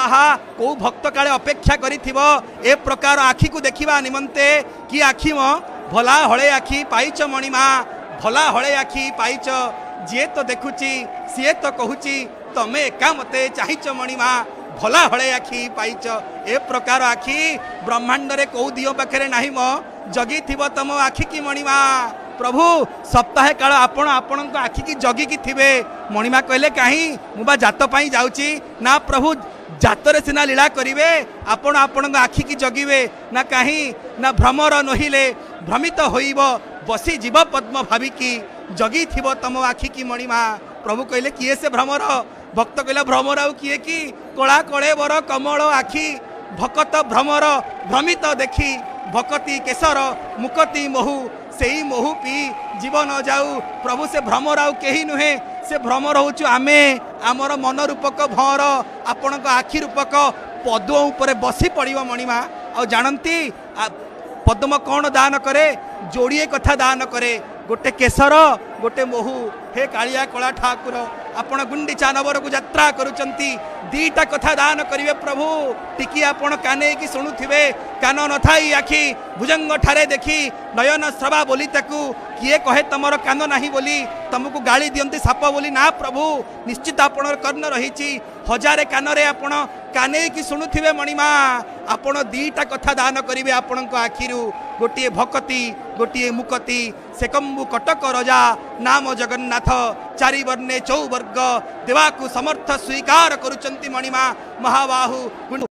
आहा को भक्त काले अपेक्षा करिथिबो ए प्रकार आखि को देखिबा निमंते कि आखि म भला हळे आखि पाइच मणिमा भला हळे आखि पाइच जे तो देखुची सी तो कहूची तमे एका मते चाहिच मणिमा भला हळे आखि पाइच ए प्रकार आखि ब्रह्मांड रे को दियो पाखरे नाही म जगी थिबो तम आखि की मणिमा प्रभु सप्ताहे काल आपण आपण आखि की जगी की थिबे मणिमा कहले कहीं मुबा जात पाई जाउची ना प्रभु जातरे सिना लीला करिवे आपण आपण आखि की जगिवे ना कहीं ना भ्रमर नहिले भ्रमित होइब बसी जीव पद्म भाविकी जगी थिबो तम आखि की मणिमा प्रभु कहले किए से भ्रमर भक्त कहला भ्रमर आउ किए की कला कले बर कमल आखि भकत भ्रमर भ्रमित देखी भकती केसर मुकती महु सेई महु पी जीवन जाऊ प्रभु से भ्रमर आउ केही नुहे से भ्रमर होचु आमे आमर मन रूपक भर आपण आखि रूपक पद्म ऊपर बसी पड़िबो मणिमा आ जानती पद्म कौन दान करे जोड़िए कथा दान करे गोटे केसर गोटे महु हे कालिया कला ठाकुर आपण गुंडीचा नवर को यात्रा करुचंती दीटा कथा दान करिवे प्रभु टिकी आपण काने की सुनुथिबे कान नथाई आखि भुजंग ठारे देखी नयन श्रवा बोली ताकू किए कहे तमर कान नाही बोली तुमको गाली दियंती साप बोली ना प्रभु निश्चित आपण कर्ण रहिची हजारे कान रे आपण काने की सुनुथिबे मणिमा आपण दीटा कथा दान करिवे आपण आखिरु गोटिए भकती गोटिए मुकती सेकम्बु कटक रजा नाम जगन्नाथ चारि वर्णे चौवर्ग देवाकु समर्थ स्वीकार करुचंती मणिमा महाबाहु।